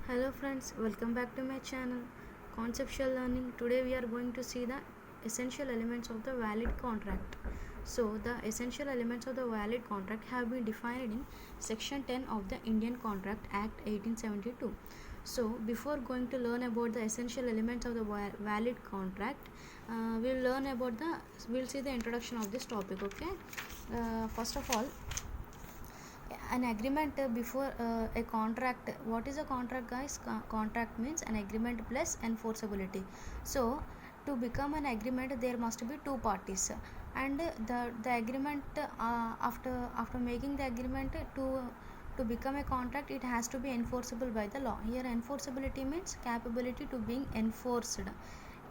Hello friends, welcome back to my channel Conceptual Learning. Today we are going to see the essential elements of the valid contract. So the essential elements of the valid contract have been defined in section 10 of the Indian Contract Act 1872. So before going to learn about the essential elements of the valid contract, we'll see the introduction of this topic. Okay, first of all, an agreement before a contract. What is a contract, guys? Contract means an agreement plus enforceability. So to become an agreement there must be two parties, and the agreement, after making the agreement to become a contract, it has to be enforceable by the law. Here enforceability means capability to being enforced.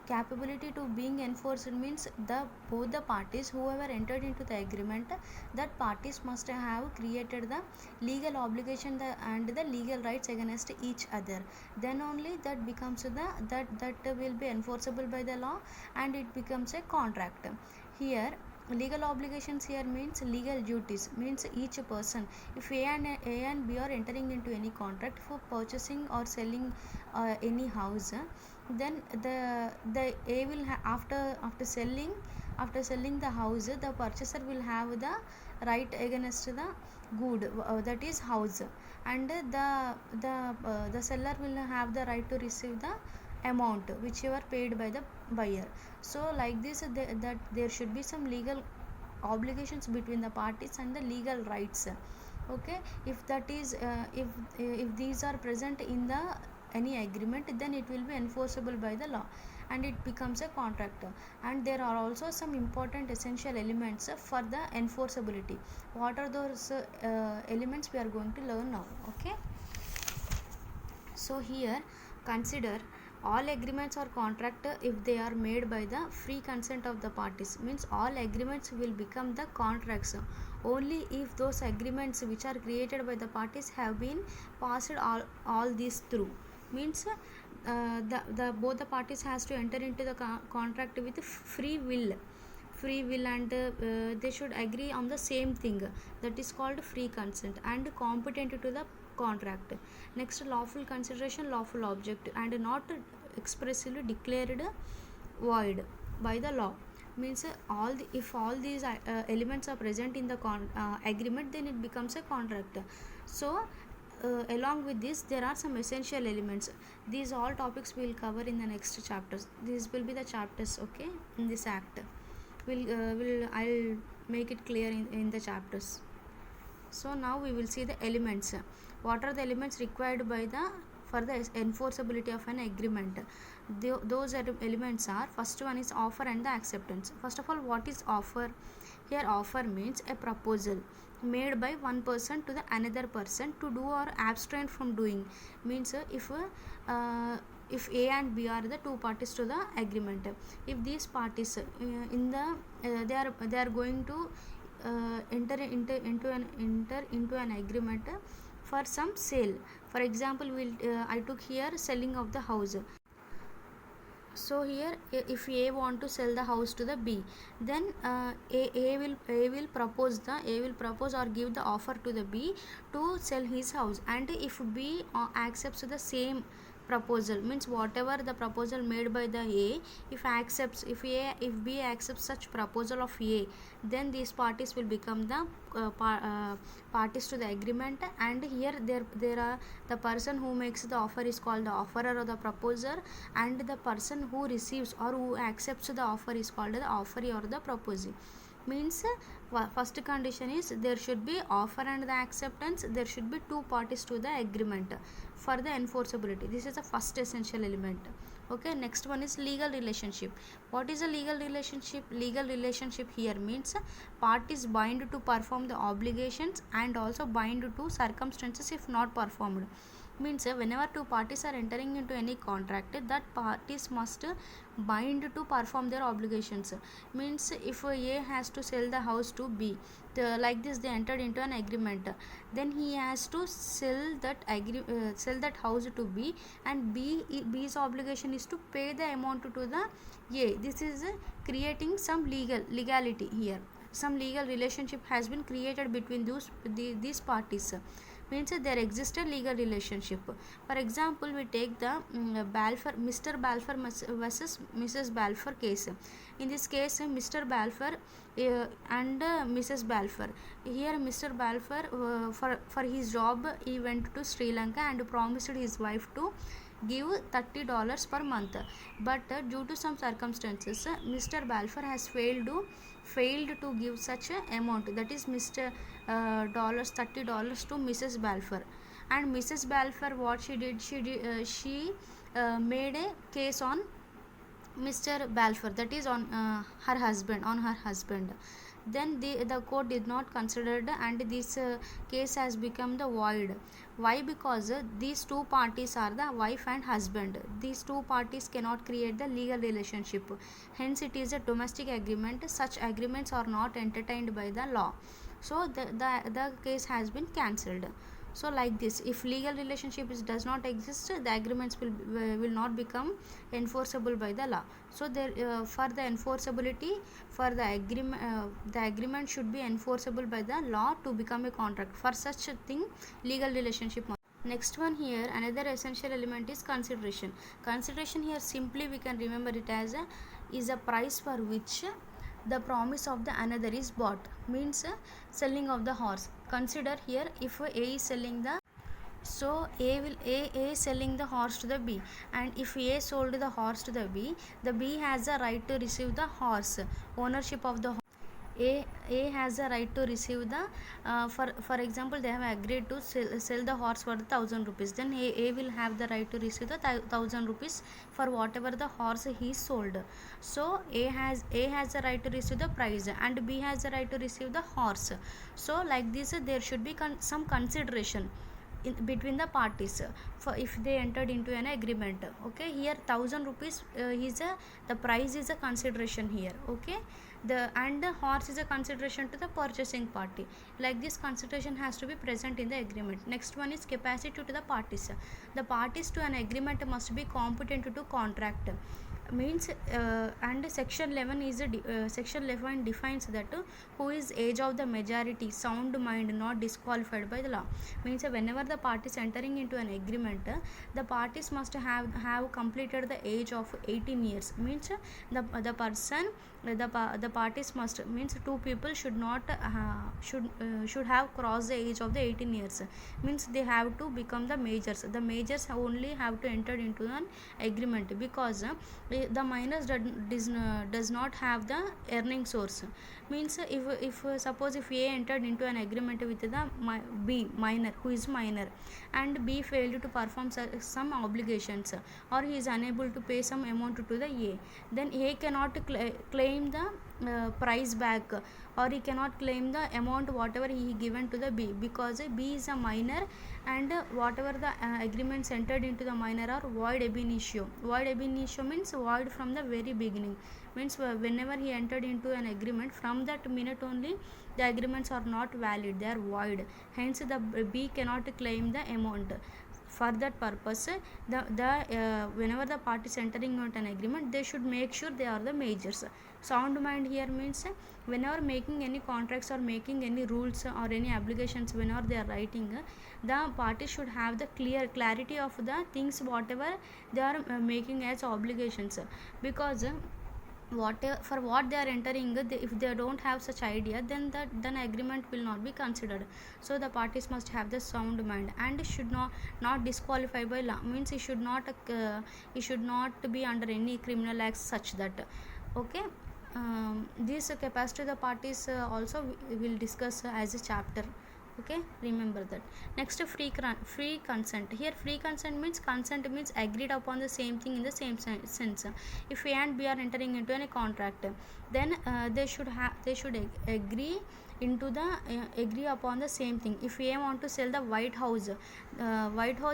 Capability to being enforced means the both the parties whoever entered into the agreement, that parties must have created the legal obligation and the legal rights against each other. Then only that becomes that will be enforceable by the law, and it becomes a contract. Here legal obligations here means legal duties, means each person. If A and B are entering into any contract for purchasing or selling any house, then the A will after selling the house, the purchaser will have the right against the good, that is house, and the seller will have the right to receive the amount whichever paid by the buyer. So like this, that there should be some legal obligations between the parties and the legal rights. Okay, if that is if these are present in the any agreement, then it will be enforceable by the law and it becomes a contract. And there are also some important essential elements for the enforceability. What are those elements we are going to learn now? Okay, so here consider all agreements or contract if they are made by the free consent of the parties, means all agreements will become the contracts only if those agreements which are created by the parties have been passed all these through. Means the both the parties has to enter into the contract with free will, and they should agree on the same thing, that is called free consent and competent to the contract. Next, lawful consideration, lawful object, and not expressly declared void by the law. Means if all these elements are present in the agreement, then it becomes a contract. So along with this, there are some essential elements. These all topics we will cover in the next chapters. These will be the chapters, okay, in this act. I'll make it clear in the chapters. So now we will see the elements. What are the elements required by the for the enforceability of an agreement? Those elements are, first one is offer and the acceptance. First of all, what is offer? Here offer means a proposal made by one person to the another person to do or abstain from doing. Means if A and B are the two parties to the agreement, if these parties they are going to enter into an agreement for some sale. For example, I took here selling of the house. So here if A want to sell the house to the B, then A will propose or give the offer to the B to sell his house. And if B accepts the same proposal, means whatever the proposal made by the A, if B accepts such proposal of A, then these parties will become the parties to the agreement. And here there are the person who makes the offer is called the offerer or the proposer, and the person who receives or who accepts the offer is called the offeree or the proposee. Means first condition is there should be offer and the acceptance, there should be two parties to the agreement for the enforceability. This is the first essential element. Okay, next one is legal relationship. What is a legal relationship? Legal relationship here means parties bind to perform the obligations and also bind to circumstances if not performed. Means whenever two parties are entering into any contract, that parties must bind to perform their obligations. Means if A has to sell the house to B, like this they entered into an agreement, then he has to sell that house to B, and B's obligation is to pay the amount to the A. This is creating some legality here. Some legal relationship has been created between these parties. means there exists a legal relationship. For example, we take the Balfour, Mr. Balfour versus Mrs. Balfour case. In this case, Mr. Balfour and Mrs. Balfour. Here, Mr. Balfour, for his job, he went to Sri Lanka and promised his wife to give $30 per month, but due to some circumstances, Mr. Balfour has failed to give such a amount, that is Mr. $30 to Mrs. Balfour. And Mrs. Balfour, what she did, she made a case on Mr. Balfour, that is on her husband. Then the court did not consider it, and this case has become the void. Why? Because these two parties are the wife and husband. These two parties cannot create the legal relationship. Hence, it is a domestic agreement. Such agreements are not entertained by the law. So the case has been cancelled. So like this, if legal relationship does not exist, the agreements will not become enforceable by the law. So there for the enforceability, for the agreement should be enforceable by the law to become a contract. For such a thing, legal relationship. Next one here, another essential element is consideration. Consideration here, simply we can remember it as is a price for which the promise of the another is bought, means selling of the horse. Consider here, if A is selling the, so A is selling the horse to the B, and if A sold the horse to the B has a right to receive the horse, ownership of the horse. A has a right to receive the for example, they have agreed to sell the horse for 1,000 rupees. Then A will have the right to receive the 1,000 rupees for whatever the horse he sold. So A has a right to receive the price, and B has a right to receive the horse. So like this, there should be some consideration between the parties for if they entered into an agreement. Okay, here 1,000 rupees the price is a consideration here. Okay, and the horse is a consideration to the purchasing party. Like this, consideration has to be present in the agreement. Next one is capacity to the parties. The parties to an agreement must be competent to contract, means and section 11 defines that who is age of the majority, sound mind, not disqualified by the law. Means whenever the parties entering into an agreement, the parties must have completed the age of 18 years. Means the person, the parties must, means two people should not should have crossed the age of the 18 years. Means they have to become the majors. The majors only have to enter into an agreement, because the minors does not have the earning source. Means if suppose if A entered into an agreement with the B minor, who is minor, and B failed to perform some obligations, or he is unable to pay some amount to the A, then A cannot claim the price back, or he cannot claim the amount whatever he given to the B, because B is a minor, and whatever the agreements entered into the minor are void ab initio. Void ab initio means void from the very beginning. Means whenever he entered into an agreement, from that minute only the agreements are not valid, they are void. Hence the B cannot claim the amount. For that purpose, whenever the parties entering into an agreement, they should make sure they are the majors. Sound mind here means whenever making any contracts or making any rules or any obligations, whenever they are writing, the parties should have the clarity of the things whatever they are making as obligations, because for what they are entering, if they don't have such idea, then agreement will not be considered. So the parties must have the sound mind, and should not disqualify by law. Means he should not be under any criminal acts such that. Okay, this capacity of the parties also we will discuss as a chapter. Okay, remember that. Next, free consent. Here free consent means agreed upon the same thing in the same sense. If A and B are entering into a contract, then they should agree into the agree upon the same thing. If A want to sell the white house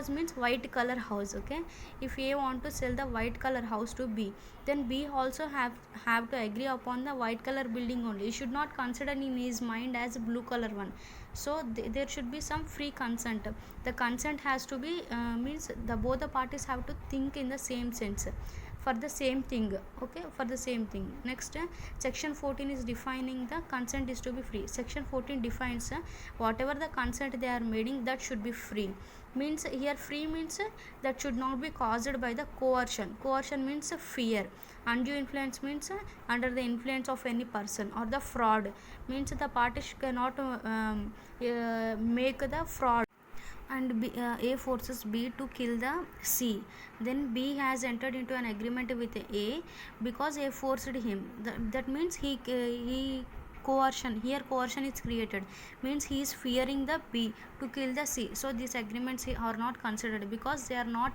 means white color house. Okay, if A want to sell the white color house to B, then B also have to agree upon the white color building only. He should not consider in his mind as blue color one. So there should be some free consent. The consent has to be means both the parties have to think in the same sense. for the same thing. Okay, for the same thing. Next, section 14 is defining the consent is to be free. Section 14 defines whatever the consent they are making, that should be free. Means here free means that should not be caused by the coercion. Coercion means fear. Undue influence means under the influence of any person, or the fraud means the parties cannot make the fraud. And A forces B to kill the C. Then B has entered into an agreement with A because A forced him. That means he coercion, here coercion is created, means he is fearing the B to kill the C. So these agreements are not considered because they are not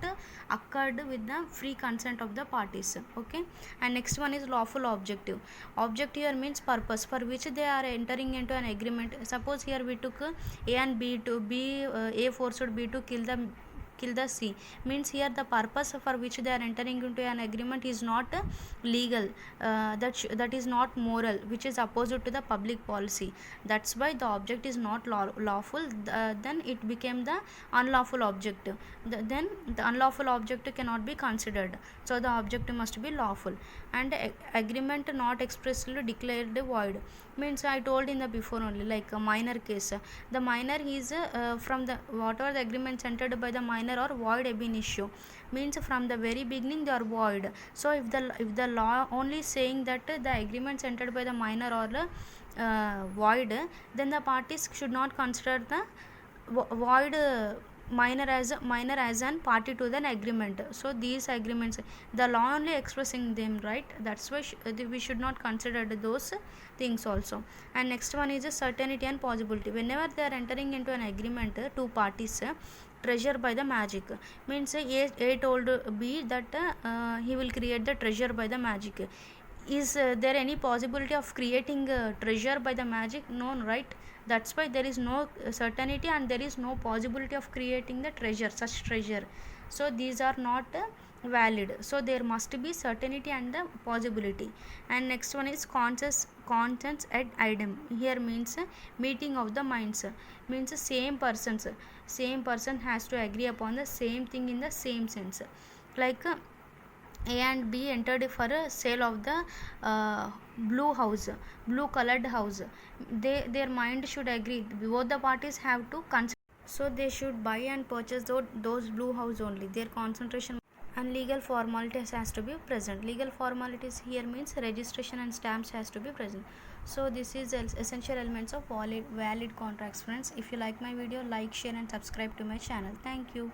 occurred with the free consent of the parties. Okay, and next one is lawful objective. Object here means purpose for which they are entering into an agreement. Suppose here we took A and B to B, A forced B to kill the C, means here the purpose for which they are entering into an agreement is not legal, that is not moral, which is opposite to the public policy. That's why the object is not lawful. Then it became the unlawful object. Then the unlawful object cannot be considered, so the object must be lawful. And agreement not expressly declared void means I told in the before only, like a minor case, the minor is from the whatever the agreements entered by the minor or void ab initio, means from the very beginning they are void. So if the law only saying that the agreements entered by the minor or void, then the parties should not consider the void minor as an party to the agreement. So these agreements, the law only expressing them, right? That's why we should not consider those things also. And next one is a certainty and possibility. Whenever they are entering into an agreement, two parties treasure by the magic, means A told B that he will create the treasure by the magic. Is there any possibility of creating treasure by the magic? No, right? That's why there is no certainty and there is no possibility of creating the treasure, such treasure. So these are not valid. So there must be certainty and the possibility. And next one is conscience ad idem. Here means meeting of the minds, means same person has to agree upon the same thing in the same sense. Like A and B entered for a sale of the blue colored house. Their mind should agree. Both the parties have to consider. So they should buy and purchase those blue house only. Their concentration and legal formalities has to be present. Legal formalities here means registration and stamps has to be present. So this is essential elements of valid contracts, friends. If you like my video, like, share and subscribe to my channel. Thank you.